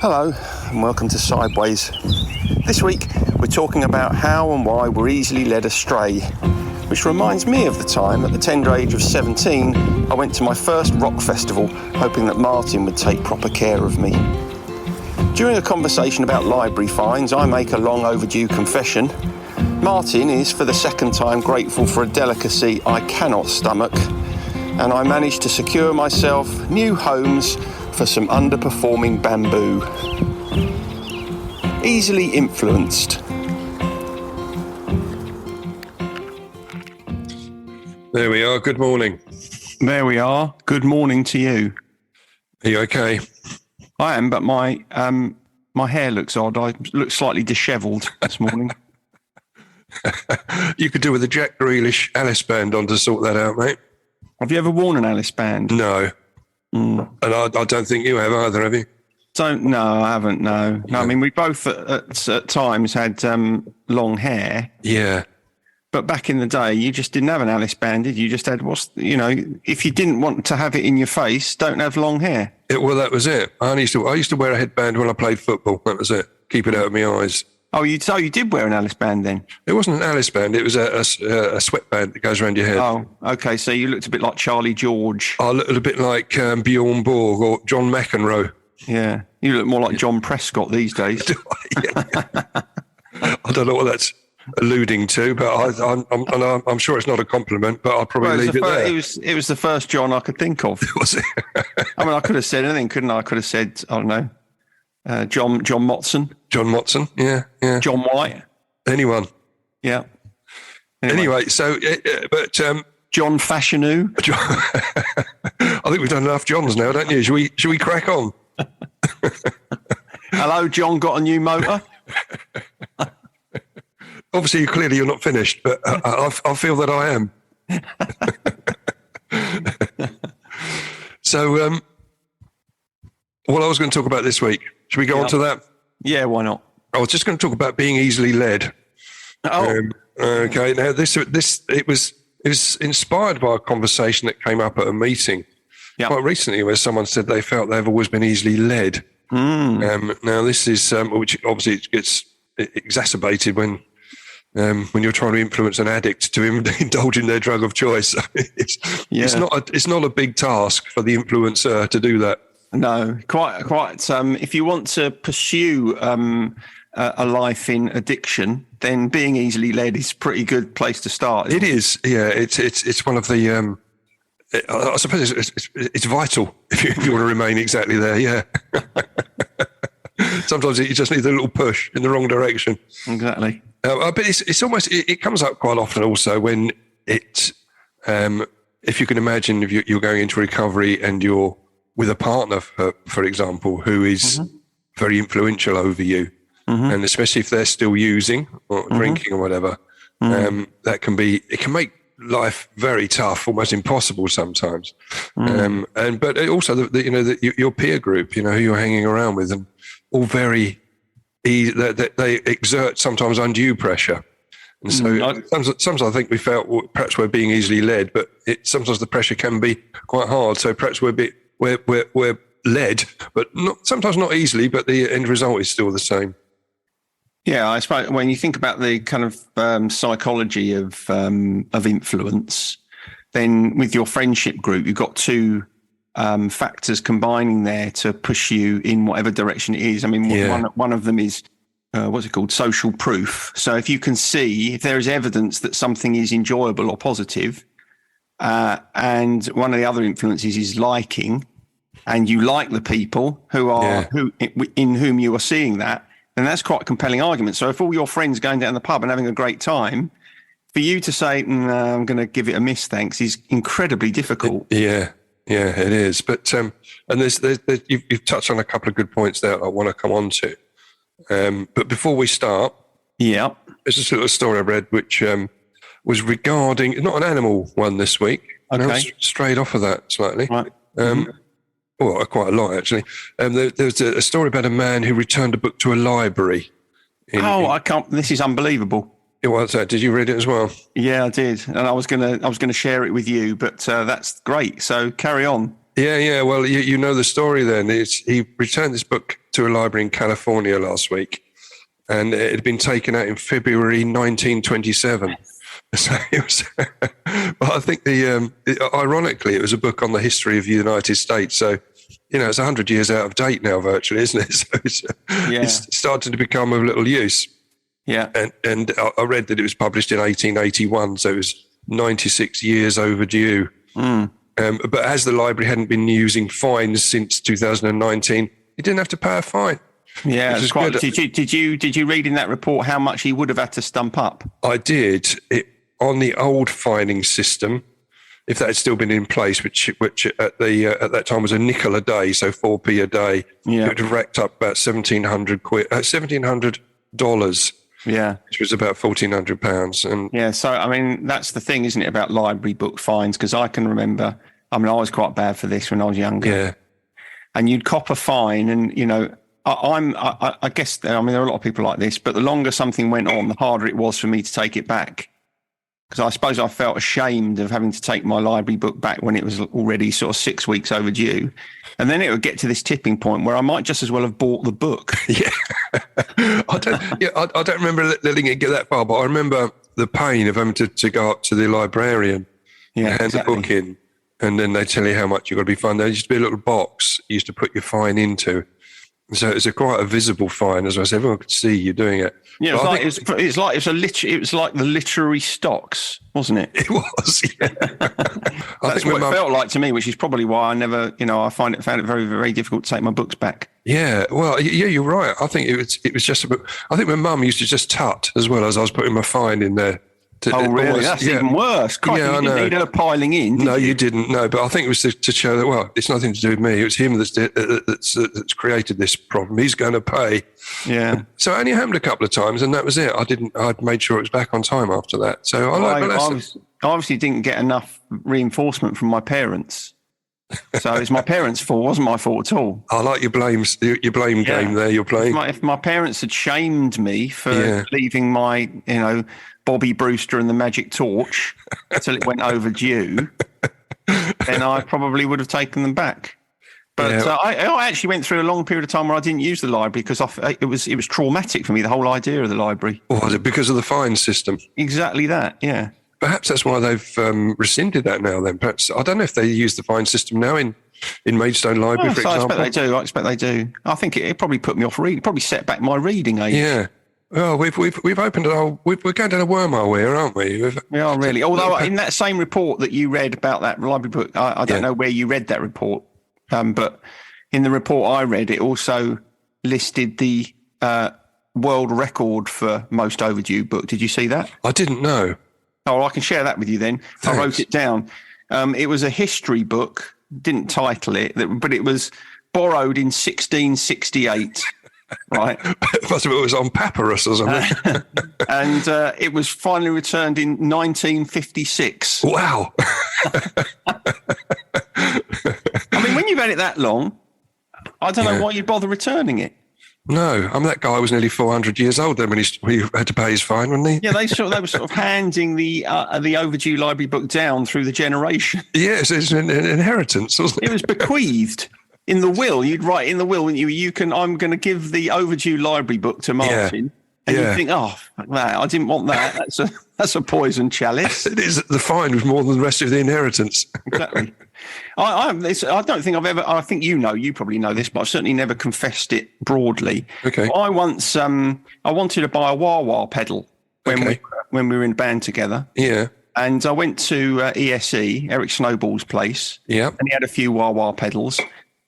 Hello and welcome to Sideways. This week we're talking about how and why we're easily led astray, which reminds me of the time at the tender age of 17 I went to my first rock festival hoping that Martin would take proper care of me. During a conversation about library fines, I make a long overdue confession. Martin is for the second time grateful for a delicacy I cannot stomach, and I managed to secure myself new homes for some underperforming bamboo. Easily influenced. There we are. Good morning. There we are. Good morning to you. Are you okay? I am, but my hair looks odd. I look slightly dishevelled this morning. You could do with a Jack Grealish Alice band on to sort that out, mate. Have you ever worn an Alice band? No. And I don't think you have either, have you? No, I haven't, no. I mean, we both at times had long hair. Yeah. But back in the day, you just didn't have an Alice band, did you? You just had, if you didn't want to have it in your face, don't have long hair. Well, that was it. I used to wear a headband when I played football. That was it. Keep it out of my eyes. Oh, you did wear an Alice band then? It wasn't an Alice band. It was a sweatband that goes around your head. Oh, okay. So you looked a bit like Charlie George. I looked a bit like Bjorn Borg or John McEnroe. Yeah. You look more like John Prescott these days. I don't know what that's alluding to, but I'm sure it's not a compliment, but I'll probably leave it there. It was the first John I could think of. Was it? I mean, I could have said anything, couldn't I? I could have said, I don't know, John Motson. John Motson, yeah. John White. Anyone. Yeah. Anyway, so, John Fashionew. I think we've done enough Johns now, don't you? Should we crack on? Hello, John got a new motor? Obviously, clearly you're not finished, but I feel that I am. So, what I was going to talk about this week, should we go on to that? Yeah, why not? I was just going to talk about being easily led. Oh. Okay. Now, this it was inspired by a conversation that came up at a meeting quite recently, where someone said they felt they've always been easily led. Now, this is which obviously it gets exacerbated when you're trying to influence an addict to indulge in their drug of choice. It's not a big task for the influencer to do that. No, quite. If you want to pursue a life in addiction, then being easily led is a pretty good place to start. It is, yeah. It's one of the. I suppose it's vital if you want to remain exactly there. Yeah. Sometimes you just need a little push in the wrong direction. Exactly. But it's almost it comes up quite often also when it if you can imagine if you're going into recovery and you're with a partner, for example, who is very influential over you, and especially if they're still using or drinking or whatever, it can make life very tough, almost impossible sometimes. But also your peer group, who you're hanging around with, and all very easy, they exert sometimes undue pressure. And so sometimes I think we felt perhaps we're being easily led, but sometimes the pressure can be quite hard. So perhaps we're led, but sometimes not easily, but the end result is still the same. Yeah, I suppose when you think about the kind of psychology of influence, then with your friendship group, you've got two factors combining there to push you in whatever direction it is. I mean, one of them is what's it called? Social proof. So if you can see if there is evidence that something is enjoyable or positive, and one of the other influences is liking, and you like the people in whom you are seeing that, then that's quite a compelling argument. So if all your friends going down the pub and having a great time, for you to say, I'm going to give it a miss, thanks, is incredibly difficult. Yeah, it is. But and you've touched on a couple of good points there I want to come on to. But before we start, there's this little story I read which was regarding, not an animal one this week. Okay. I strayed off of that slightly. Right. Well, quite a lot, actually. There's a story about a man who returned a book to a library. I can't. This is unbelievable. What's that? Did you read it as well? Yeah, I did, and I was gonna share it with you, but that's great. So carry on. Yeah. Well, you know the story then. He returned this book to a library in California last week, and it had been taken out in February 1927. So it was, well, I think ironically, it was a book on the history of the United States. So, it's 100 years out of date now, virtually, isn't it? So it's starting to become of little use. Yeah. And I read that it was published in 1881, so it was 96 years overdue. But as the library hadn't been using fines since 2019, he didn't have to pay a fine. Yeah, it's quite. Did you read in that report how much he would have had to stump up? I did. On the old fining system, if that had still been in place, which at that time was a nickel a day, so 4p a day, it would have racked up about $1,700. Yeah, which was about £1,400, and so I mean that's the thing, isn't it, about library book fines? Because I can remember, I was quite bad for this when I was younger. Yeah, and you'd cop a fine, and I guess there are a lot of people like this, but the longer something went on, the harder it was for me to take it back. Because I suppose I felt ashamed of having to take my library book back when it was already sort of 6 weeks overdue. And then it would get to this tipping point where I might just as well have bought the book. Yeah. I don't remember letting it get that far, but I remember the pain of having to go up to the librarian and hand the book in. And then they tell you how much you've got to be fined. There used to be a little box you used to put your fine into. So it's quite a visible fine, as I said. Everyone could see you doing it. Yeah, it was like the literary stocks, wasn't it? It was. Yeah. That's what it felt like to me, which is probably why I never, I found it very, very difficult to take my books back. Yeah, well, you're right. I think it was just I think my mum used to just tut as well as I was putting my fine in there. Really? That's even worse. You didn't need her piling in. No, you didn't. No, but I think it was to show that, well, it's nothing to do with me. It was him that's created this problem. He's going to pay. Yeah. So it only happened a couple of times, and that was it. I'd made sure it was back on time after that. So I obviously didn't get enough reinforcement from my parents. So it's my parents' fault. It wasn't my fault at all. I like your blame game there you're playing. If my parents had shamed me for leaving my, Bobby Brewster and the Magic Torch until it went overdue, then I probably would have taken them back. But I actually went through a long period of time where I didn't use the library because it was traumatic for me, the whole idea of the library. Or was it because of the fine system? Exactly that, yeah. Perhaps that's why they've rescinded that now then. Perhaps, I don't know if they use the fine system now in Maidstone Library, for example. I expect they do. I think it probably put me off reading. It probably set back my reading age. Yeah. Well, we've opened we're going down a wormhole here, aren't we? We are really. Although in that same report that you read about that library book, I don't know where you read that report, but in the report I read, it also listed the world record for most overdue book. Did you see that? I didn't know. Oh, I can share that with you then. Thanks. I wrote it down. It was a history book, didn't title it, but it was borrowed in 1668. Right. It was on papyrus or something. And it was finally returned in 1956. Wow. When you've had it that long, I don't know why you'd bother returning it. No, that guy was nearly 400 years old then when he had to pay his fine, wasn't he? Yeah, they were sort of handing the overdue library book down through the generation. Yes, it's an inheritance, wasn't it? It was bequeathed. In the will, you'd write in the will, and I'm going to give the overdue library book to Martin. And you think, oh, fuck that, I didn't want that. That's a poison chalice. It is. The fine was more than the rest of the inheritance. Exactly. I don't think I've ever. I think you probably know this, but I've certainly never confessed it broadly. Okay. I once, I wanted to buy a wah-wah pedal when we were in a band together. Yeah. And I went to ESE, Eric Snowball's place. Yeah. And he had a few wah-wah pedals.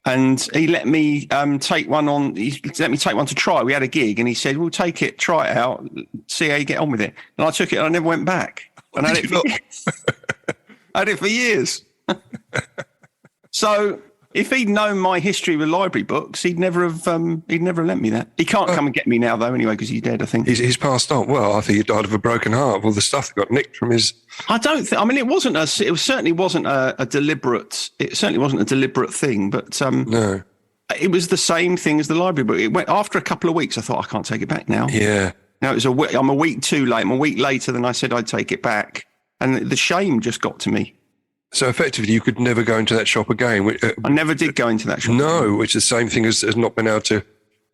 And he let me take one on. He let me take one to try. We had a gig, and he said, "We'll take it, try it out, see how you get on with it." And I took it, and I never went back. And I had it for years. So if he'd known my history with library books, he'd never have lent me that. He can't come and get me now, though, anyway, because he's dead, I think. He's passed on. Well, I think he died of a broken heart of all the stuff that got nicked from his. I don't think. It certainly wasn't a deliberate. It certainly wasn't a deliberate thing, but no. It was the same thing as the library book. It went after a couple of weeks. I thought I can't take it back now. Yeah. Now I'm a week too late. I'm a week later than I said I'd take it back, and the shame just got to me. So effectively, you could never go into that shop again. I never did go into that shop. No, which is the same thing as not being able to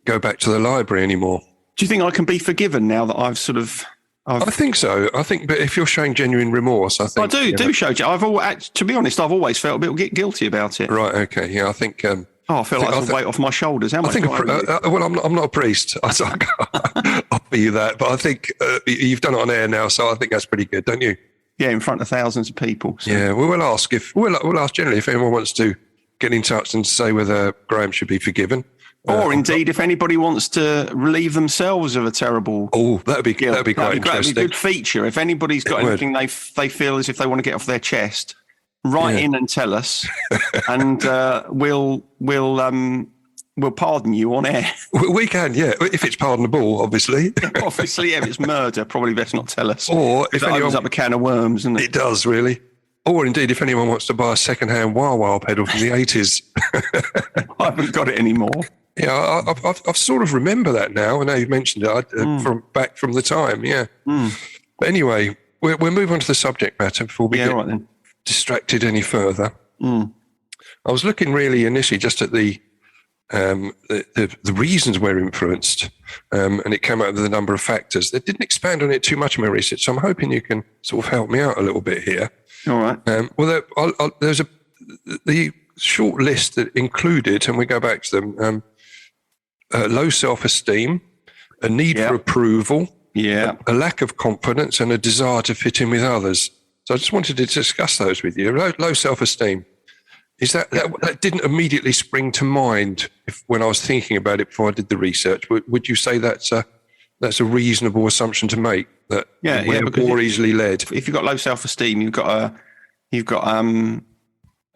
go back to the library anymore. Do you think I can be forgiven now that I've sort of? I think so. I think, but if you're showing genuine remorse, I think I do show. To be honest, I've always felt a bit guilty about it. Right. Okay. Yeah. I think. I feel like it's a weight off my shoulders. How much? Well, I'm not a priest. I can't offer you that, but I think you've done it on air now, so I think that's pretty good, don't you? Yeah, in front of thousands of people. So. Yeah, we'll ask generally if anyone wants to get in touch and say whether Graham should be forgiven, or indeed if anybody wants to relieve themselves of a terrible. Oh, that'd be quite interesting. That'd be a good feature. If anybody's got anything they feel as if they want to get off their chest, write in and tell us, and we'll pardon you on air. We can, yeah, if it's pardonable, obviously. Obviously, if it's murder, probably best not tell us. Or if it opens up a can of worms, doesn't it? It does, really. Or indeed, if anyone wants to buy a second-hand wah-wah pedal from the 80s. I haven't got it anymore. Yeah, I've sort of remember that now. I know you've mentioned it from the time, yeah. But anyway, we'll move on to the subject matter before we get distracted any further. I was looking really initially just at the reasons we're influenced, and it came out with a number of factors. They didn't expand on it too much in my research, so I'm hoping you can sort of help me out a little bit here. All right. There's the short list that included, and we go back to them, low self-esteem, a need for approval, a lack of confidence, and a desire to fit in with others. So I just wanted to discuss those with you. Low self-esteem. Is that didn't immediately spring to mind when I was thinking about it before I did the research? Would you say that's a reasonable assumption to make, that we're more easily led? If you've got low self-esteem, you haven't got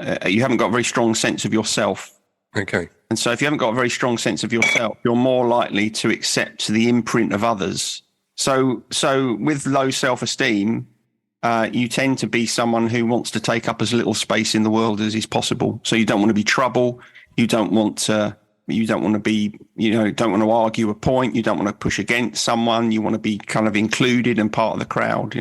a very strong sense of yourself. Okay. And so if you haven't got a very strong sense of yourself, you're more likely to accept the imprint of others. So with low self-esteem, you tend to be someone who wants to take up as little space in the world as is possible. So you don't want to be trouble. You don't want to be, don't want to argue a point. You don't want to push against someone. You want to be kind of included and part of the crowd,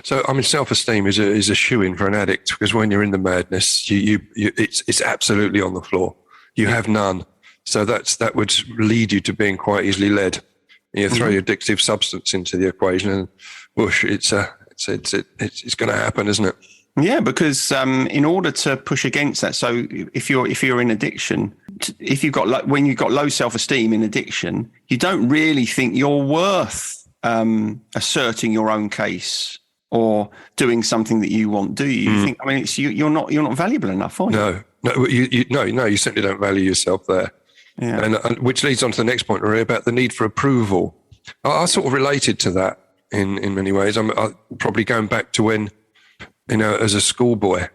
So, I mean, self-esteem is a shoo-in for an addict, because when you're in the madness, it's absolutely on the floor. You have none. So that would lead you to being quite easily led. You throw your addictive substance into the equation and whoosh, it's going to happen, isn't it? Yeah, because in order to push against that, so if you're in addiction, when you've got low self-esteem in addiction, you don't really think you're worth asserting your own case or doing something that you want, do you? You think, I mean, you're not valuable enough, are you? No, you certainly don't value yourself there. Yeah. And which leads on to the next point, Maria, about the need for approval. I sort of related to that in many ways. I'm probably going back to when, as a schoolboy,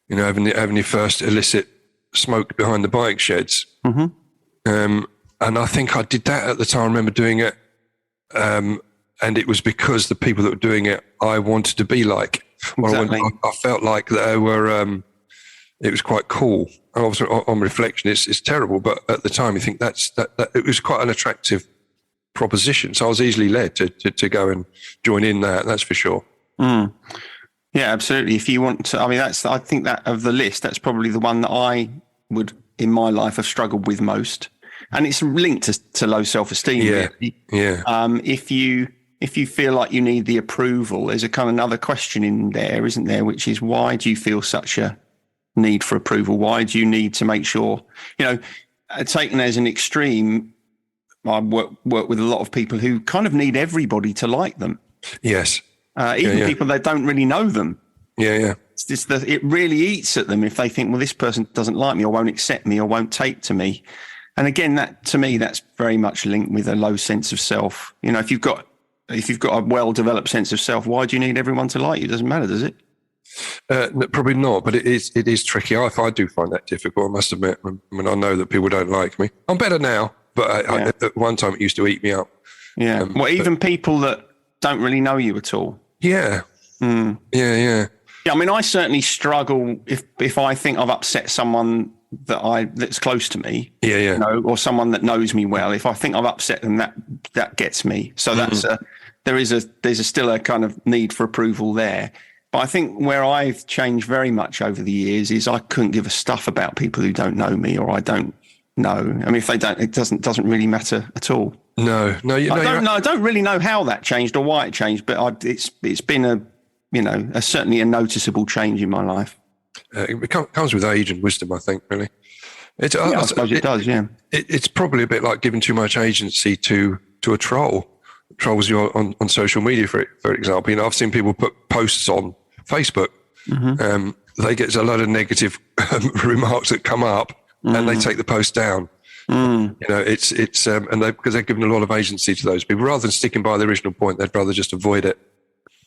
having your first illicit smoke behind the bike sheds. And I think I did that at the time. I remember doing it. And it was because the people that were doing it, I wanted to be like. Exactly. I felt like they were, it was quite cool. And obviously on reflection, it's terrible. But at the time, you think that it was quite an attractive proposition. So I was easily led to go and join in that. That's for sure. Yeah, absolutely. If you want to, I think that of the list, that's probably the one that I would in my life have struggled with most. And it's linked to low self-esteem. Yeah. Really. Yeah. If you feel like you need the approval, there's a kind of another question in there, isn't there? Which is, why do you feel such a need for approval? Why do you need to make sure, taken as an extreme, I work with a lot of people who kind of need everybody to like them. Yes. Even people that don't really know them. Yeah. It really eats at them if they think, well, this person doesn't like me or won't accept me or won't take to me. And again, that to me, that's very much linked with a low sense of self. If you've got a well-developed sense of self, why do you need everyone to like you? It doesn't matter, does it? No, probably not, but it is tricky. I do find that difficult, I must admit, when I know that people don't like me. I'm better now, but at one time it used to eat me up. Yeah. Even people that don't really know you at all. Yeah. Yeah. Yeah, I certainly struggle if I think I've upset someone that's close to me, or someone that knows me well. If I think I've upset them, that gets me. So that's there's still a kind of need for approval there. But I think where I've changed very much over the years is I couldn't give a stuff about people who don't know me or I don't know. I mean, if they don't, it doesn't really matter at all. No, I don't really know how that changed or why it changed, but it's been certainly a noticeable change in my life. It comes with age and wisdom, I think, really. I suppose it does, yeah. It's probably a bit like giving too much agency to a troll. Trolls you on social media, for example. You know, I've seen people put posts on Facebook. Mm-hmm. They get a lot of negative remarks that come up, and they take the post down. You know, it's because they're giving a lot of agency to those people rather than sticking by the original point. They'd rather just avoid it.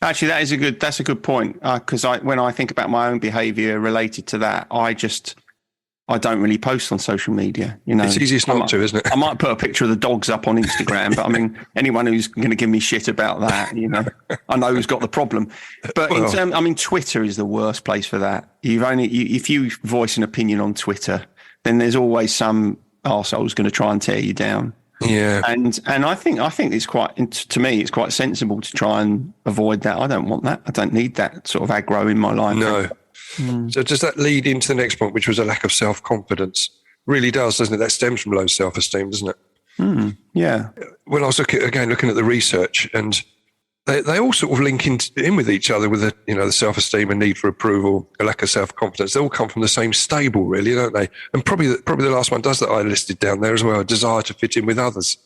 Actually, that's a good point. Because when I think about my own behaviour related to that, I don't really post on social media. You know, it's easiest not to, isn't it? I might put a picture of the dogs up on Instagram, but I mean, anyone who's going to give me shit about that, you know, I know who's got the problem. But Twitter is the worst place for that. If you voice an opinion on Twitter, then there's always some arsehole who's going to try and tear you down. Yeah, and I think it's it's quite sensible to try and avoid that. I don't want that. I don't need that sort of aggro in my life. No. So does that lead into the next point, which was a lack of self-confidence? Really does, doesn't it? That stems from low self-esteem, doesn't it? Yeah. Well, I was looking at the research, and they all sort of link in with each other with the self-esteem and need for approval, a lack of self-confidence. They all come from the same stable, really, don't they? And probably the last one does that I listed down there as well, a desire to fit in with others.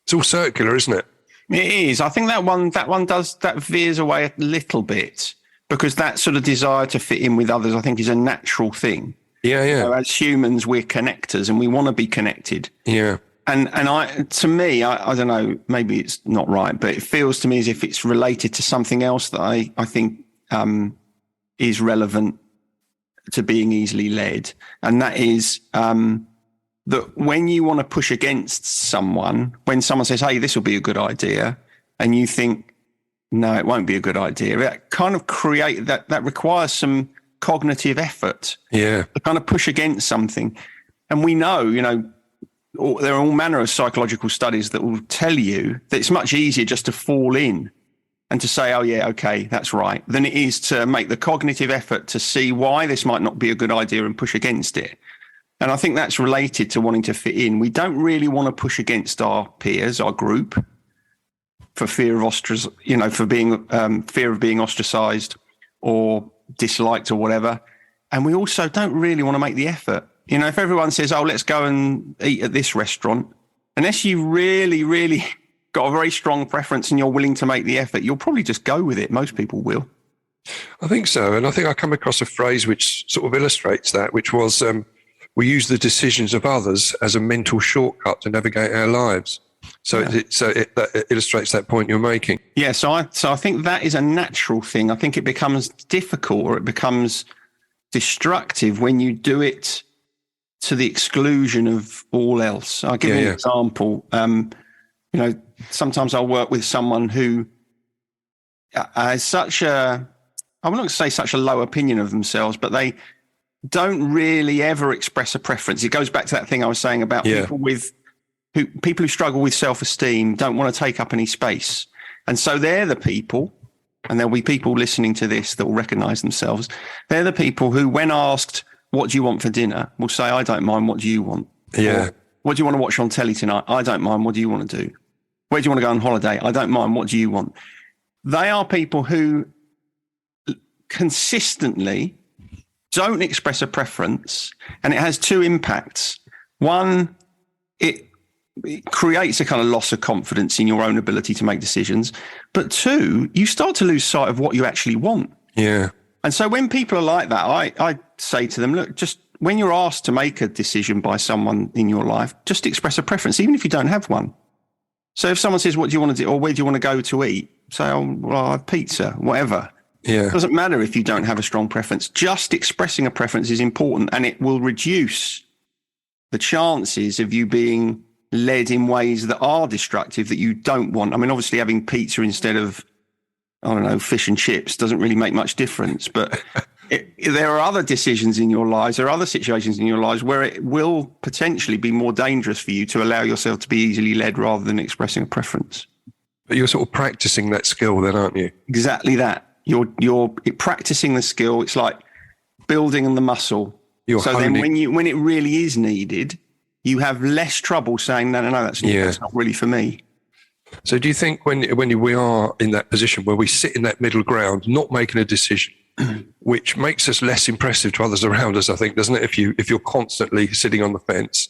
It's all circular, isn't it? It is. I think that one veers away a little bit. Because that sort of desire to fit in with others, I think, is a natural thing. Yeah. You know, as humans, we're connectors and we want to be connected. Yeah. And to me, I don't know, maybe it's not right, but it feels to me as if it's related to something else that I think is relevant to being easily led. And that is that when you want to push against someone, when someone says, hey, this will be a good idea, and you think, no, it won't be a good idea. That kind of that requires some cognitive effort. Yeah. To kind of push against something. And we know, there are all manner of psychological studies that will tell you that it's much easier just to fall in and to say, oh yeah, okay, that's right, than it is to make the cognitive effort to see why this might not be a good idea and push against it. And I think that's related to wanting to fit in. We don't really want to push against our peers, our group, for fear of fear of being ostracized or disliked or whatever. And we also don't really want to make the effort. You know, if everyone says, oh, let's go and eat at this restaurant, unless you really, really got a very strong preference and you're willing to make the effort, you'll probably just go with it. Most people will. I think so. And I think I come across a phrase which sort of illustrates that, which was we use the decisions of others as a mental shortcut to navigate our lives. So it illustrates that point you're making. Yeah, so I think that is a natural thing. I think it becomes difficult or it becomes destructive when you do it to the exclusion of all else. I'll give you an example. Sometimes I'll work with someone who has I wouldn't say such a low opinion of themselves, but they don't really ever express a preference. It goes back to that thing I was saying about people who struggle with self-esteem, don't want to take up any space. And so they're the people, and there'll be people listening to this that will recognize themselves. They're the people who, when asked, what do you want for dinner, will say, I don't mind, what do you want? Yeah. Or, what do you want to watch on telly tonight? I don't mind, what do you want to do? Where do you want to go on holiday? I don't mind, what do you want? They are people who consistently don't express a preference, and it has two impacts. One, it creates a kind of loss of confidence in your own ability to make decisions. But two, you start to lose sight of what you actually want. Yeah. And so when people are like that, I say to them, look, just when you're asked to make a decision by someone in your life, just express a preference, even if you don't have one. So if someone says, what do you want to do? Or where do you want to go to eat? Say, oh, well, I'll have pizza, whatever. Yeah. It doesn't matter if you don't have a strong preference. Just expressing a preference is important, and it will reduce the chances of you being led in ways that are destructive that you don't want. I mean, obviously having pizza instead of, I don't know, fish and chips doesn't really make much difference. But there are other decisions in your lives, there are other situations in your lives where it will potentially be more dangerous for you to allow yourself to be easily led rather than expressing a preference. But you're sort of practicing that skill then, aren't you? Exactly that. You're practicing the skill. It's like building the muscle. Then when it really is needed, you have less trouble saying, no, that's not really for me. So do you think when we are in that position where we sit in that middle ground, not making a decision, which makes us less impressive to others around us, I think, doesn't it? If you're constantly sitting on the fence,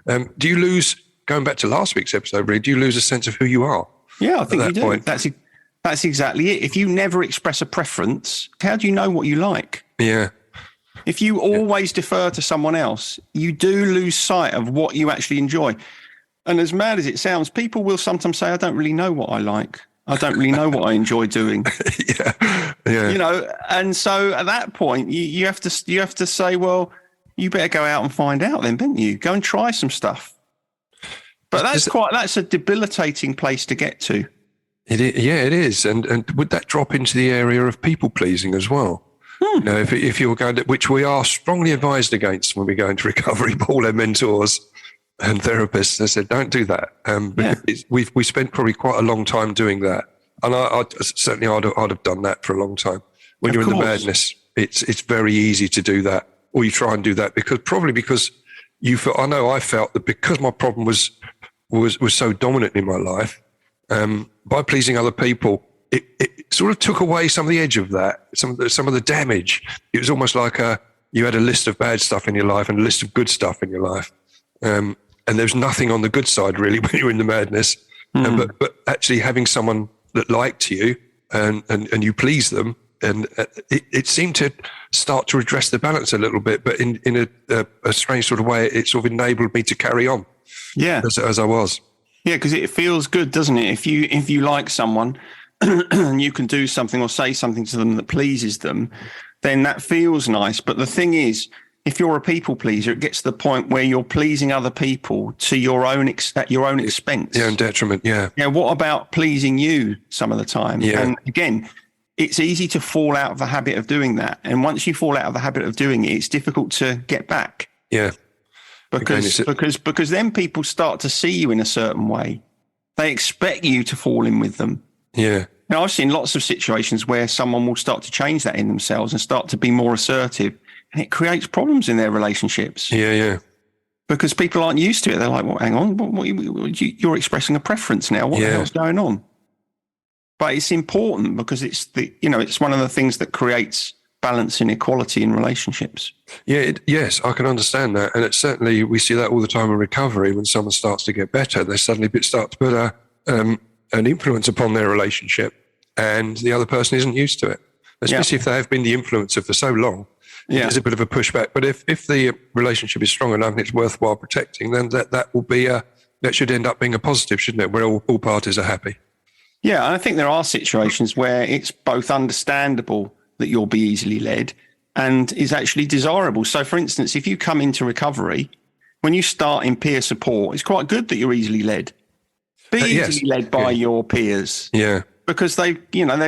do you lose, going back to last week's episode, really, do you lose a sense of who you are? Yeah, I think you do. Point? That's exactly it. If you never express a preference, how do you know what you like? Yeah. If you always defer to someone else, you do lose sight of what you actually enjoy. And as mad as it sounds, people will sometimes say, I don't really know what I like. I don't really know what I enjoy doing. Yeah. And so at that point, you have to say, well, you better go out and find out then, don't you? Go and try some stuff. But that's a debilitating place to get to. It is. And would that drop into the area of people pleasing as well? If you're going to, which we are strongly advised against when we go into recovery, all our mentors and therapists, they said, don't do that. We spent probably quite a long time doing that. And I'd have done that for a long time. When you're in the madness, it's very easy to do that, or you try and do that because you feel, I felt that because my problem was so dominant in my life, by pleasing other people, it sort of took away some of the edge of that, some of the damage. It was almost like you had a list of bad stuff in your life and a list of good stuff in your life. And there's nothing on the good side really when you're in the madness. But actually having someone that liked you and you please them, and it seemed to start to redress the balance a little bit, but in a strange sort of way, it sort of enabled me to carry on. Yeah, as I was. Yeah, because it feels good, doesn't it? If you like someone and you can do something or say something to them that pleases them, then that feels nice. But the thing is, if you're a people pleaser, it gets to the point where you're pleasing other people to your own at your own expense. Yeah, and detriment. Yeah. Yeah. What about pleasing you some of the time? Yeah. And again, it's easy to fall out of the habit of doing that. And once you fall out of the habit of doing it, it's difficult to get back. Yeah. Because then people start to see you in a certain way. They expect you to fall in with them. Yeah. Now, I've seen lots of situations where someone will start to change that in themselves and start to be more assertive, and it creates problems in their relationships. Yeah. Because people aren't used to it. They're like, well, hang on, you're expressing a preference now. What the hell's going on? But it's important because it's one of the things that creates balance and equality in relationships. Yeah, yes, I can understand that. And it's certainly, we see that all the time in recovery. When someone starts to get better, they suddenly start to put an influence upon their relationship, and the other person isn't used to it, especially if they have been the influencer for so long. There's a bit of a pushback. But if the relationship is strong enough and it's worthwhile protecting, then that will be that should end up being a positive, shouldn't it? Where all parties are happy. Yeah, and I think there are situations where it's both understandable that you'll be easily led and is actually desirable. So, for instance, if you come into recovery, when you start in peer support, it's quite good that you're easily led. Be easily led by your peers. Yeah. Because they've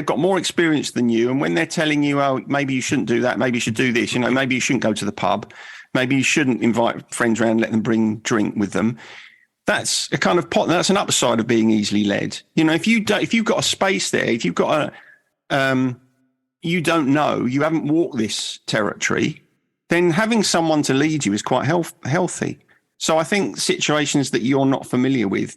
got more experience than you. And when they're telling you, oh, maybe you shouldn't do that, maybe you should do this, maybe you shouldn't go to the pub, maybe you shouldn't invite friends around and let them bring drink with them. That's a kind of that's an upside of being easily led. If you've got a space there, if you've got you don't know, you haven't walked this territory, then having someone to lead you is quite healthy. So I think situations that you're not familiar with,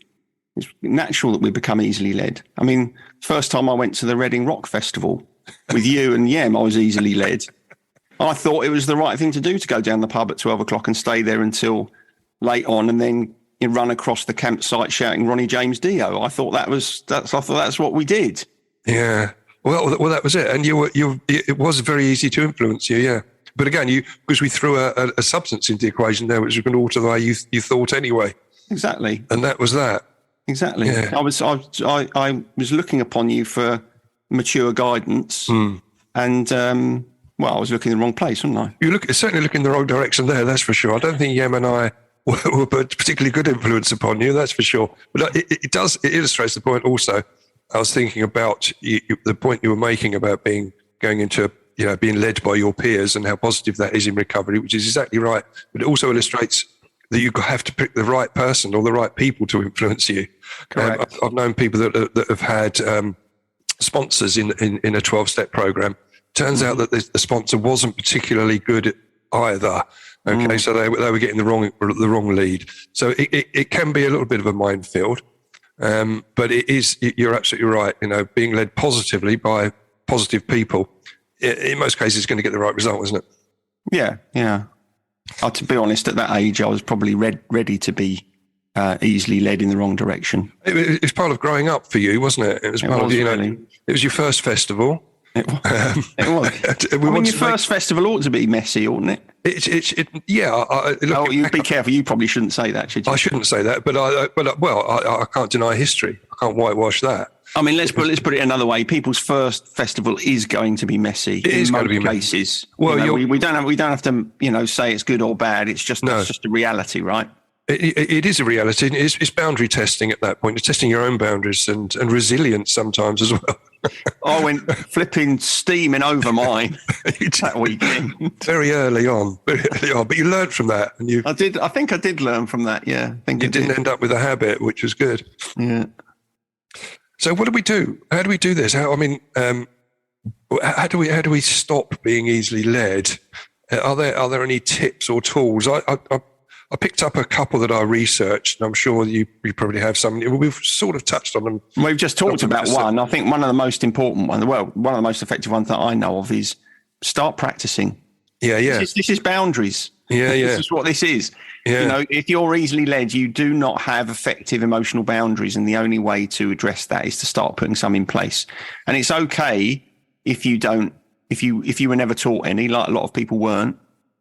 it's natural that we become easily led. I mean, first time I went to the Reading Rock Festival with you and Yem, I was easily led. I thought it was the right thing to do to go down the pub at 12 o'clock and stay there until late on, and then run across the campsite shouting Ronnie James Dio. I thought that's what we did. Yeah. Well, that was it. And it was very easy to influence you. Yeah. But again, because we threw a substance into the equation there, which was going to alter the way you thought anyway. Exactly. And that was that. Exactly. Yeah. I was looking upon you for mature guidance, and I was looking in the wrong place, wasn't I? You certainly look in the wrong direction there. That's for sure. I don't think Yem and I were a particularly good influence upon you. That's for sure. But it illustrates the point. Also, I was thinking about the point you were making about being led by your peers and how positive that is in recovery, which is exactly right. But it also illustrates that you have to pick the right person or the right people to influence you. Correct. I've known people that have had sponsors in a 12-step program. Turns out that the sponsor wasn't particularly good either. Okay, so they were getting the wrong lead. So it can be a little bit of a minefield, but it is. You're absolutely right. Being led positively by positive people, in most cases, is going to get the right result, isn't it? Yeah. To be honest, at that age, I was probably ready to be easily led in the wrong direction. It's part of growing up for you, wasn't it? It was part of really. It was your first festival. It was. Your first festival ought to be messy, oughtn't it? You'd be careful. You probably shouldn't say that, should you? I shouldn't say that, but I can't deny history. I can't whitewash that. I mean, let's put it another way. People's first festival is going to be messy. It is going to be cases. Well, we don't have to say it's good or bad. It's just a reality, right? It is a reality. It's boundary testing at that point. It's testing your own boundaries and resilience sometimes as well. I went flipping steaming over mine that weekend. Very early on. But you learned from that. And I think I did learn from that, yeah. You didn't end up with a habit, which was good. Yeah. So what do we do? How do we do this? How do we stop being easily led? Are there any tips or tools? I picked up a couple that I researched, and I'm sure you probably have some. We've sort of touched on them. We've just talked about one. I think one of the most important ones, one of the most effective ones that I know of is start practicing. Yeah. This is boundaries. Yeah. This is what this is. Yeah. If you're easily led, you do not have effective emotional boundaries, and the only way to address that is to start putting some in place. And it's okay if you don't, if you were never taught any, like a lot of people weren't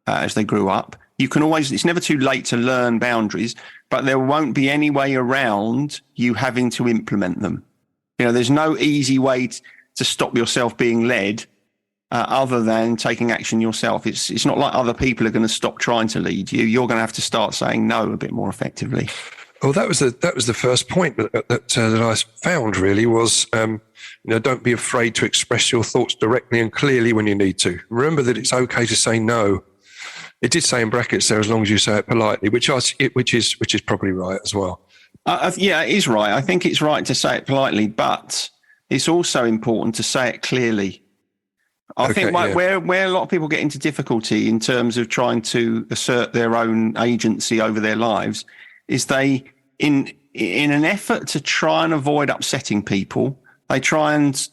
as they grew up. You can always, it's never too late to learn boundaries, but there won't be any way around you having to implement them. There's no easy way to stop yourself being led other than taking action yourself. It's not like other people are going to stop trying to lead you. You're going to have to start saying no a bit more effectively. Well, that was the first point that I found really was, don't be afraid to express your thoughts directly and clearly when you need to. Remember that it's okay to say no. It did say in brackets there, as long as you say it politely, which is probably right as well. Yeah, it is right. I think it's right to say it politely, but it's also important to say it clearly. I think where a lot of people get into difficulty in terms of trying to assert their own agency over their lives is they, in an effort to try and avoid upsetting people, they try and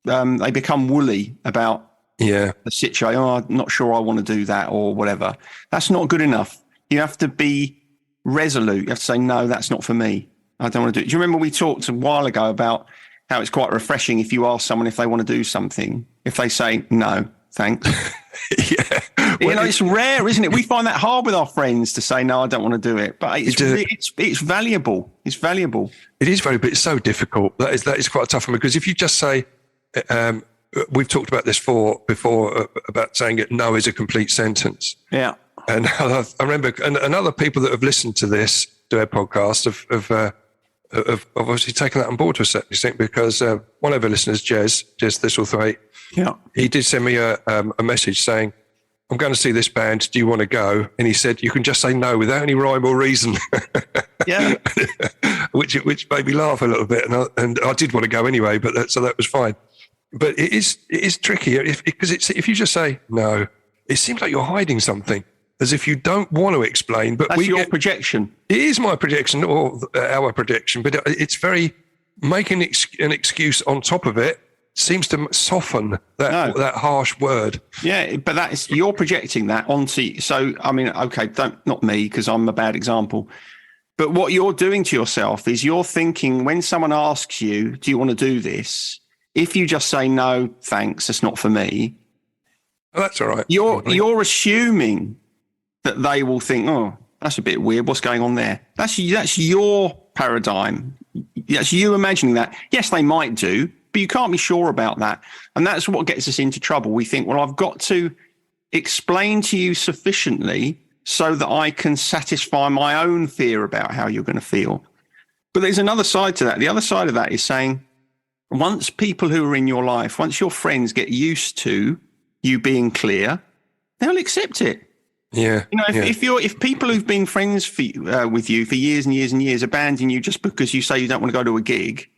they become woolly about the situation. I'm not sure I want to do that or whatever. That's not good enough. You have to be resolute. You have to say, no, that's not for me. I don't want to do it. Do you remember we talked a while ago about how it's quite refreshing if you ask someone if they want to do something, if they say, no, thanks. It's rare, isn't it? We find that hard with our friends to say, no, I don't want to do it. But it's valuable. It's valuable. It is valuable, but it's so difficult. That is quite a tough one, because if you just say, we've talked about this before about saying it, no is a complete sentence. Yeah. And I remember, and other people that have listened to this, to our podcast, have obviously taken that on board to a certain extent, because one of our listeners, Jez Thistlethwaite, he did send me a message saying, I'm going to see this band. Do you want to go? And he said, you can just say no without any rhyme or reason. Yeah. which made me laugh a little bit. And I did want to go anyway, so that was fine. But it is tricky because if you just say no, it seems like you're hiding something, as if you don't want to explain. But that's your projection. It is my projection or our projection, but it's very making an excuse on top of it seems to soften that harsh word. Yeah, but you're projecting that onto. So I mean, okay, not me, because I'm a bad example. But what you're doing to yourself is you're thinking, when someone asks you, do you want to do this? If you just say, no, thanks, it's not for me. Well, that's all right. You're assuming that they will think, oh, that's a bit weird. What's going on there? That's your paradigm. That's you imagining that. Yes, they might do, but you can't be sure about that. And that's what gets us into trouble. We think, well, I've got to explain to you sufficiently so that I can satisfy my own fear about how you're going to feel. But there's another side to that. The other side of that is saying, once people who are in your life, once your friends get used to you being clear, they'll accept it. Yeah. If people who've been friends with you for years and years and years abandon you just because you say you don't want to go to a gig,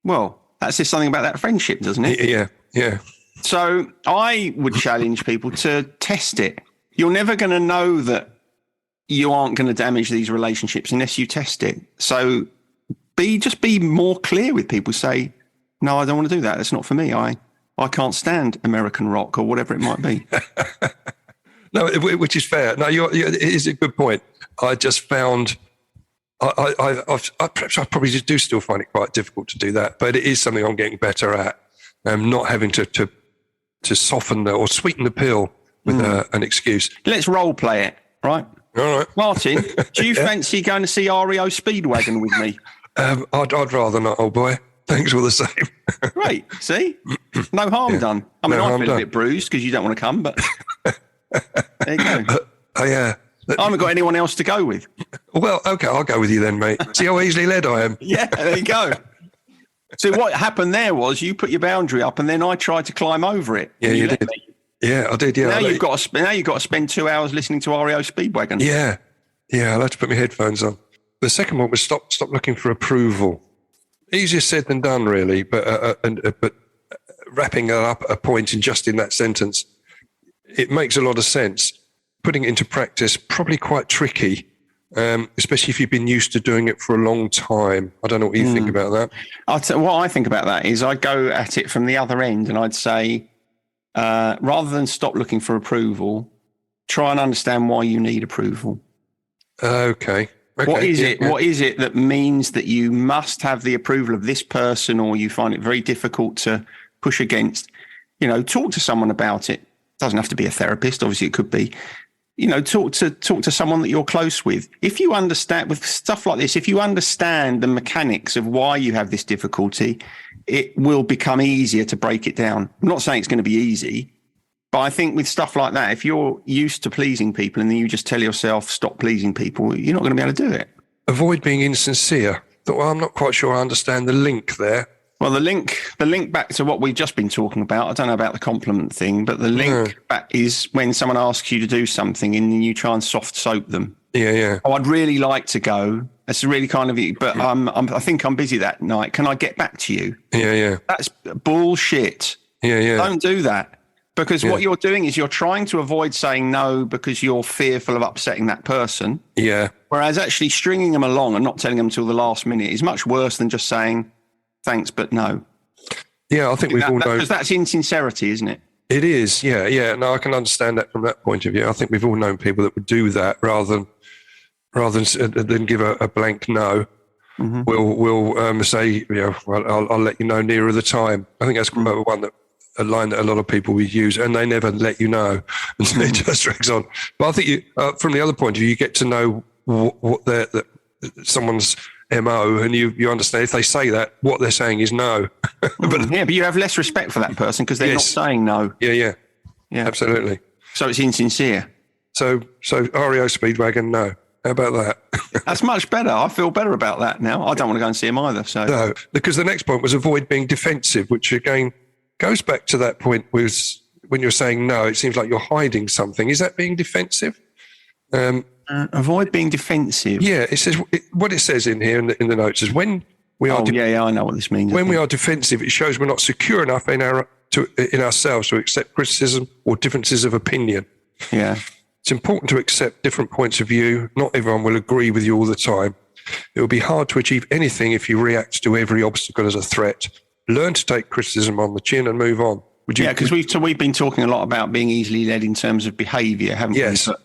well, That says something about that friendship, doesn't it? Yeah. So I would challenge people to test it. You're never going to know that you aren't going to damage these relationships unless you test it. So just be more clear with people. Say, no, I don't want to do that. That's not for me. I can't stand American rock or whatever it might be. No, which is fair. No, it is a good point. I just found perhaps I probably do still find it quite difficult to do that, but it is something I'm getting better at. Not having to soften or sweeten the pill with an excuse. Let's role play it, right? All right, Martin. Do you fancy going to see REO Speedwagon with me? I'd rather not, old boy. Thanks all the same. Great. See, no harm done. I mean, I feel a bit bruised because you don't want to come, but there you go. Yeah. I haven't got anyone else to go with. Well, okay, I'll go with you then, mate. See how easily led I am. Yeah, there you go. So what happened there was you put your boundary up, and then I tried to climb over it. Yeah, you did. Yeah, I did. Yeah. Now you've got to spend 2 hours listening to REO Speedwagon. Yeah. I'll have to put my headphones on. The second one was stop looking for approval. Easier said than done, really. But wrapping it up a point in that sentence, it makes a lot of sense. Putting it into practice, probably quite tricky, especially if you've been used to doing it for a long time. I don't know what you think about that. What I think about that is I'd go at it from the other end, and I'd say, rather than stop looking for approval, try and understand why you need approval. Okay. What is it? What is it that means that you must have the approval of this person, or you find it very difficult to push against? Talk to someone about it. Doesn't have to be a therapist. Obviously, it could be. Talk to someone that you're close with. If you understand with stuff like this, if you understand the mechanics of why you have this difficulty, it will become easier to break it down. I'm not saying it's going to be easy, but I think with stuff like that, if you're used to pleasing people and then you just tell yourself, stop pleasing people, you're not going to be able to do it. Avoid being insincere. Well, I'm not quite sure I understand the link there. Well, the link back to what we've just been talking about, I don't know about the compliment thing, but the link back is when someone asks you to do something and then you try and soft soap them. Yeah. Oh, I'd really like to go. That's really kind of you, but I think I'm busy that night. Can I get back to you? Yeah. That's bullshit. Yeah. Don't do that, because what you're doing is you're trying to avoid saying no because you're fearful of upsetting that person. Yeah. Whereas actually stringing them along and not telling them till the last minute is much worse than just saying, thanks, but no. Yeah, I think we've all known. Because that's insincerity, isn't it? It is, yeah. No, I can understand that from that point of view. I think we've all known people that would do that rather than give a blank no. Mm-hmm. We'll say, well, I'll let you know nearer the time. I think that's a line that a lot of people will use, and they never let you know, and so it just drags on. But I think from the other point of view, you get to know what someone's MO, and you understand if they say that, what they're saying is no. but you have less respect for that person because they're not saying no. Yeah, absolutely. So it's insincere. So REO Speedwagon, no. How about that? That's much better. I feel better about that now. I don't want to go and see him either. So no, because the next point was avoid being defensive, which again goes back to that point was when you're saying no, it seems like you're hiding something. Is that being defensive? Avoid being defensive. Yeah, it says what it says in here in the notes is when we are. I know what this means. When we are defensive, it shows we're not secure enough in ourselves to accept criticism or differences of opinion. Yeah, it's important to accept different points of view. Not everyone will agree with you all the time. It will be hard to achieve anything if you react to every obstacle as a threat. Learn to take criticism on the chin and move on. Because we've been talking a lot about being easily led in terms of behaviour, haven't we? But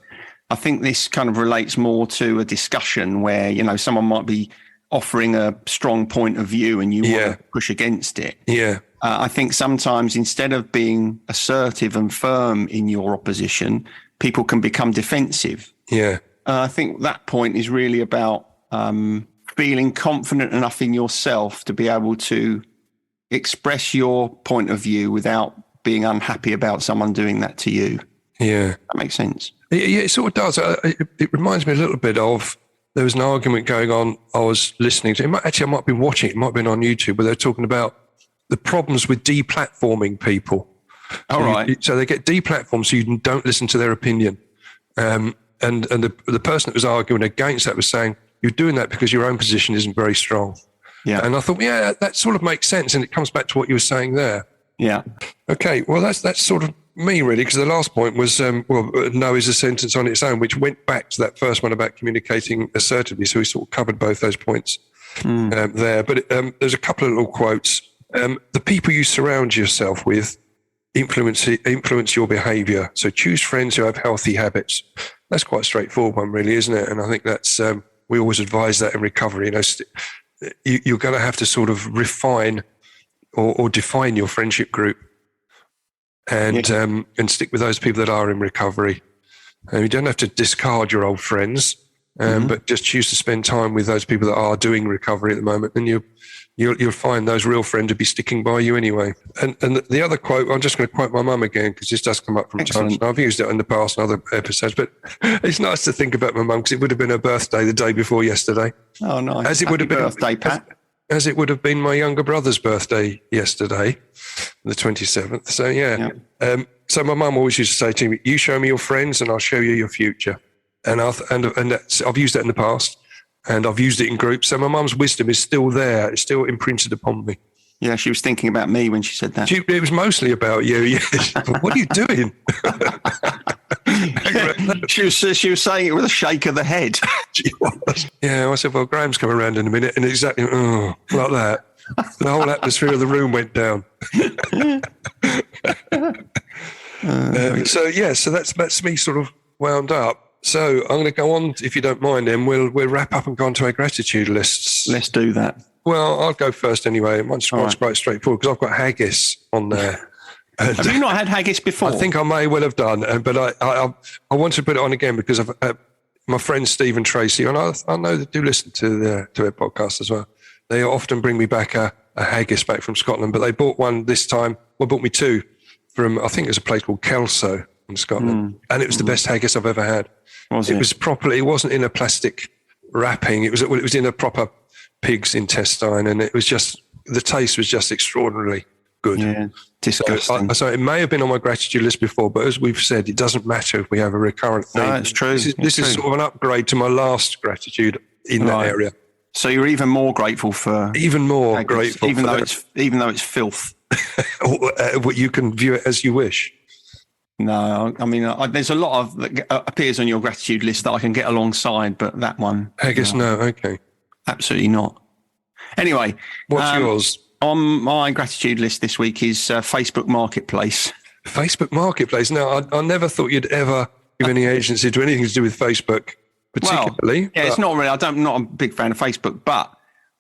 I think this kind of relates more to a discussion where, someone might be offering a strong point of view and you want to push against it. Yeah. I think sometimes instead of being assertive and firm in your opposition, people can become defensive. Yeah. I think that point is really about feeling confident enough in yourself to be able to express your point of view without being unhappy about someone doing that to you. Yeah. That makes sense. Yeah, it sort of does. It reminds me a little bit of, there was an argument going on I was listening to. I might be watching it. It might have been on YouTube, where they're talking about the problems with deplatforming people. All right. So they get deplatformed so you don't listen to their opinion. And the person that was arguing against that was saying, you're doing that because your own position isn't very strong. Yeah. And I thought, yeah, that sort of makes sense. And it comes back to what you were saying there. Yeah. Okay. Well, that's sort of me, really, because the last point was, no is a sentence on its own, which went back to that first one about communicating assertively. So we sort of covered both those points there. But there's a couple of little quotes. The people you surround yourself with influence your behavior. So choose friends who have healthy habits. That's quite a straightforward one, really, isn't it? And I think that's, we always advise that in recovery. You're going to have to sort of refine or define your friendship group and stick with those people that are in recovery. You don't have to discard your old friends, but just choose to spend time with those people that are doing recovery at the moment. And you'll find those real friends will be sticking by you anyway. And the other quote, I'm just going to quote my mum again, because this does come up from time to time. I've used it in the past in other episodes, but it's nice to think about my mum, because it would have been her birthday the day before yesterday. Oh, nice. As it would have been birthday, Pat. As it would have been my younger brother's birthday yesterday, the 27th. So, yeah. So my mum always used to say to me, you show me your friends and I'll show you your future. And I've used that in the past. And I've used it in groups. So my mum's wisdom is still there. It's still imprinted upon me. Yeah, she was thinking about me when she said that. It was mostly about you. Yes. What are you doing? she was saying it with a shake of the head. Yeah, I said, well, Graham's coming around in a minute. And exactly like that. The whole atmosphere of the room went down. So that's me sort of wound up. So I'm going to go on, if you don't mind, then we'll wrap up and go on to our gratitude lists. Let's do that. Well, I'll go first anyway. Mine's quite straightforward, because I've got haggis on there. Have you not had haggis before? I think I may well have done, but I want to put it on again because of my friend Steve and Tracy, and I know they do listen to their podcast as well. They often bring me back a haggis back from Scotland, but they bought one this time. Well, bought me two from, I think it was a place called Kelso in Scotland, and it was the best haggis I've ever had. It was properly. It wasn't in a plastic wrapping. It was in a proper pig's intestine, and it was just, the taste was just extraordinarily good. Yeah, disgusting. So it may have been on my gratitude list before, but as we've said, it doesn't matter if we have a recurrent theme. No, it's true. This is sort of an upgrade to my last gratitude in that area. So you're even more grateful for grateful, even though it's filth. You can view it as you wish. No, I mean, there's a lot of that appears on your gratitude list that I can get alongside, but that one, haggis, no, okay, absolutely not. Anyway, what's yours? On my gratitude list this week is Facebook Marketplace. Facebook Marketplace. Now, I never thought you'd ever give any agency to anything to do with Facebook, particularly. Well, yeah, it's not really. I'm not a big fan of Facebook, but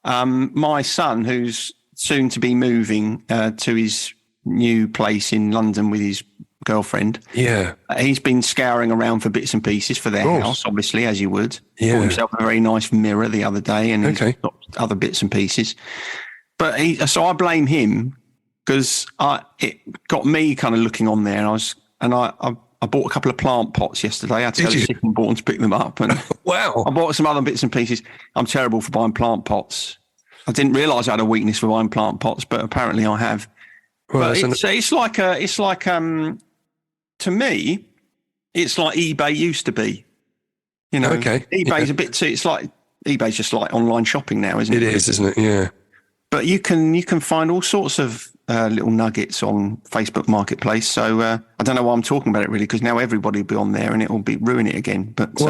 my son, who's soon to be moving to his new place in London with his girlfriend. Yeah. He's been scouring around for bits and pieces for their house, obviously, as you would. Yeah. Bought himself a very nice mirror the other day, and he's got other bits and pieces. But so I blame him, because it got me kind of looking on there, and I bought a couple of plant pots yesterday. I had to go to Sittingbourne to pick them up, and wow, I bought some other bits and pieces. I'm terrible for buying plant pots. I didn't realise I had a weakness for buying plant pots, but apparently I have. Well, but it's like to me, it's like eBay used to be. You know, eBay's a bit too. It's like eBay's just like online shopping now, isn't it? It is, isn't it? Yeah. But you can find all sorts of little nuggets on Facebook Marketplace. So I don't know why I'm talking about it really, because now everybody will be on there and it will be ruin it again. But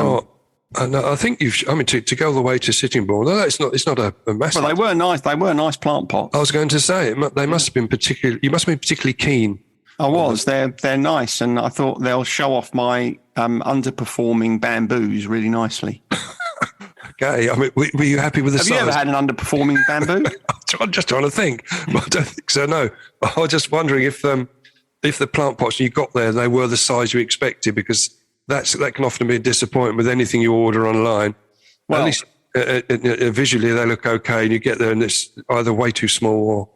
I think to go all the way to Sittingbourne. No, it's not a massive. Well, they were nice. They were nice plant pots. I was going to say they must have been particularly. You must have been particularly keen. I was. They're nice, and I thought they'll show off my underperforming bamboos really nicely. Okay. I mean, were you happy with the size? Have you ever had an underperforming bamboo? I'm just trying to think. Well, I don't think so. No. I was just wondering if the plant pots you got there, they were the size you expected, because that can often be a disappointment with anything you order online. Well, at least visually they look okay, and you get there and it's either way too small or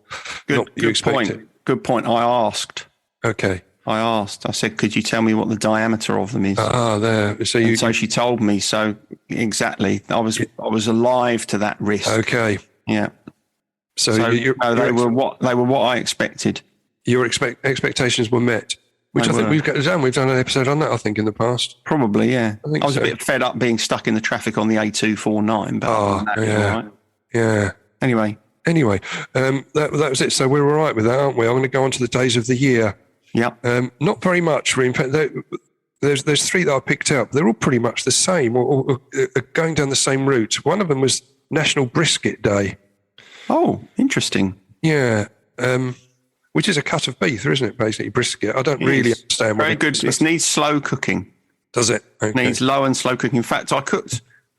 not what you expected. Good point. I asked. Okay. I said, could you tell me what the diameter of them is? There. So she told me. So exactly. I was alive to that risk. Okay. Yeah. So they were what I expected. Your expectations were met, which I think we've done an episode on that, I think, in the past. Probably, yeah. I think I was a bit fed up being stuck in the traffic on the A249, but yeah. Anyway, that was it. So we're all right with that, aren't we? I'm going to go on to the days of the year. yeah. Not very much. In fact, there's three that I picked up. They're all pretty much the same, or going down the same route. One of them was National Brisket Day. Oh, interesting. Yeah. Which is a cut of beef, isn't it? Basically, brisket. I don't really understand. Very good. It needs slow cooking. Does it? Okay. Needs low and slow cooking. In fact, I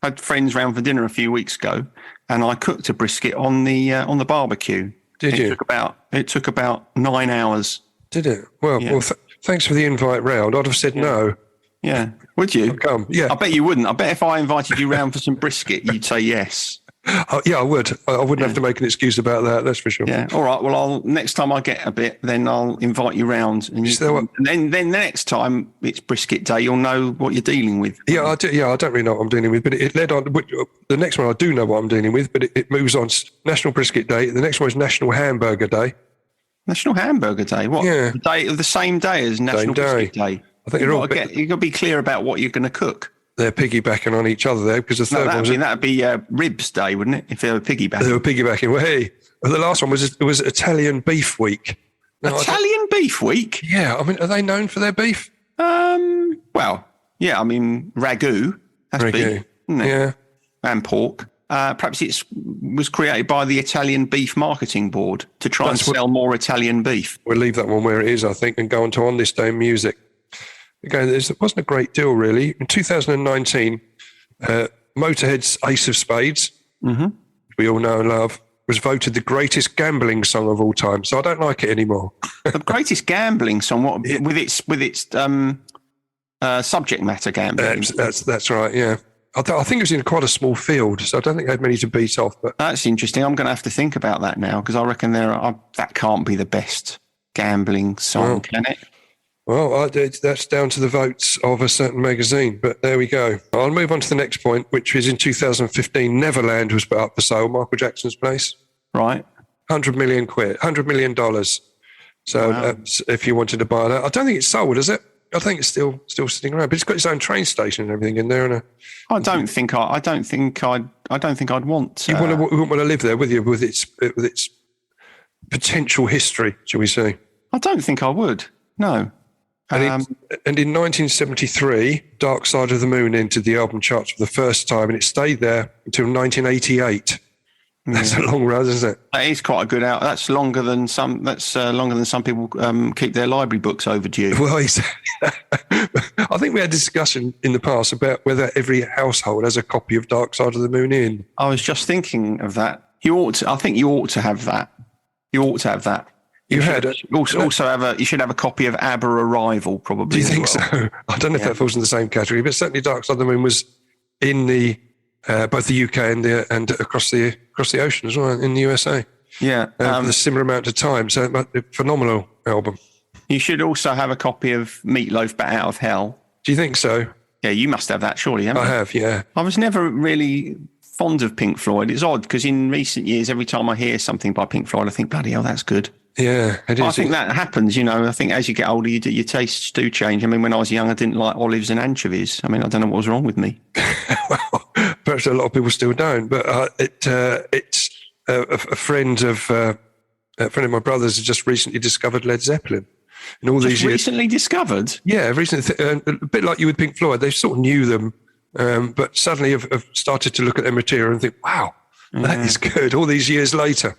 had friends round for dinner a few weeks ago, and I cooked a brisket on the barbecue. Did you? It took about 9 hours. Did it? Well, thanks for the invite round. I'd have said no. Yeah. Would you? I'll come. Yeah. I bet you wouldn't. I bet if I invited you round for some brisket, you'd say yes. Yeah, I would. I wouldn't have to make an excuse about that. That's for sure. Yeah. All right. Well, next time I get a bit, then I'll invite you round, and then the next time it's brisket day, you'll know what you're dealing with. Yeah, I do. Yeah, I don't really know what I'm dealing with, but it led on. The next one I do know what I'm dealing with, but it moves on. National Brisket Day. The next one is National Hamburger Day. National Hamburger Day. What? Yeah. The same day as National Brisket Day. I think you've got to be clear about what you're going to cook. They're piggybacking on each other there because the third one that'd be Ribs Day, wouldn't it? If they were piggybacking. They were piggybacking. Well, hey, the last one was Italian Beef Week. Now, Italian Beef Week? Yeah, I mean, are they known for their beef? Well, yeah, I mean, ragu. That's beef, isn't it? Yeah. And pork. Perhaps it was created by the Italian Beef Marketing Board to try and sell more Italian beef. We'll leave that one where it is, I think, and go on to On This Day in Music. Again, there wasn't a great deal, really. In 2019, Motorhead's Ace of Spades, we all know and love, was voted the greatest gambling song of all time. So I don't like it anymore. The greatest gambling song, with its subject matter gambling. That's right, yeah. I think it was in quite a small field, so I don't think they had many to beat off. But that's interesting. I'm going to have to think about that now, because I reckon that can't be the best gambling song, can it? Well, that's down to the votes of a certain magazine, but there we go. I'll move on to the next point, which is in 2015, Neverland was put up for sale, Michael Jackson's place. Right. £100 million. So if you wanted to buy that, I don't think it's sold, is it? I think it's still sitting around, but it's got its own train station and everything in there. I don't think I'd want. You wouldn't want to live there, with you, with its potential history, shall we say? I don't think I would. No. And in 1973, Dark Side of the Moon entered the album charts for the first time, and it stayed there until 1988. That's a long run, isn't it? That is quite a good out. That's longer than some. That's longer than some people keep their library books overdue. Well, I think we had a discussion in the past about whether every household has a copy of Dark Side of the Moon in. I was just thinking of that. I think you ought to have that. You should have a copy of ABBA Arrival, probably. Do you think so? I don't know if that falls in the same category, but certainly Dark Side of the Moon was in the both the UK and across the ocean as well in the USA. Yeah, for a similar amount of time. So a phenomenal album. You should also have a copy of Meatloaf Bat Out of Hell. Do you think so? Yeah, you must have that, surely, haven't you? I have, yeah. I was never really fond of Pink Floyd. It's odd because in recent years, every time I hear something by Pink Floyd, I think, bloody hell, that's good. Yeah, it is. I think that happens, I think as you get older, your tastes do change. I mean, when I was young, I didn't like olives and anchovies. I mean, I don't know what was wrong with me. Well, perhaps a lot of people still don't, but it's a friend of my brother's has just recently discovered Led Zeppelin. And all these years, recently discovered? Yeah, recently, a bit like you with Pink Floyd. They sort of knew them, but suddenly have started to look at their material and think, wow, that is good, all these years later.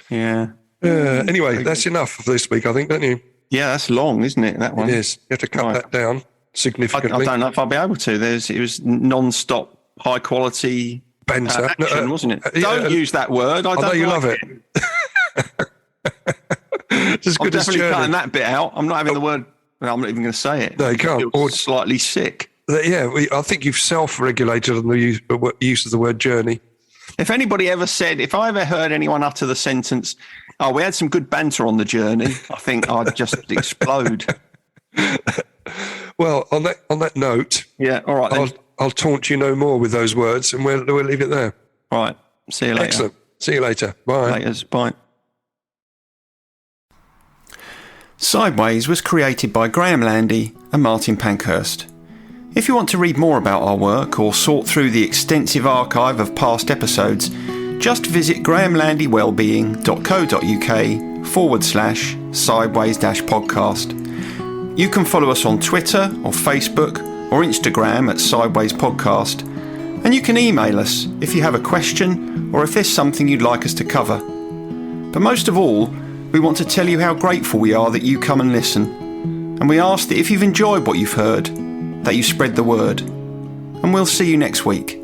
Yeah. Anyway, that's enough for this week, I think, don't you? Yeah, that's long, isn't it, that one? It is. You have to cut that down significantly. I don't know if I'll be able to. It was non-stop, high-quality banter, action, wasn't it? Don't use that word. I know you love it. Just I'm definitely cutting that bit out. I'm not having the word. I'm not even going to say it. No, you can't. Or slightly sick. Yeah, I think you've self-regulated on the use of the word journey. If I ever heard anyone utter the sentence, "Oh, we had some good banter on the journey," I think I'd just explode. Well, on that note, yeah, all right. I'll taunt you no more with those words, and we'll leave it there. All right. See you later. Excellent. See you later. Bye. Laters. Bye. Sideways was created by Graham Landy and Martin Pankhurst. If you want to read more about our work or sort through the extensive archive of past episodes, just visit grahamlandywellbeing.co.uk/sideways-podcast. You can follow us on Twitter or Facebook or Instagram at Sideways Podcast, and you can email us if you have a question or if there's something you'd like us to cover. But most of all, we want to tell you how grateful we are that you come and listen, and we ask that if you've enjoyed what you've heard, that you spread the word. And we'll see you next week.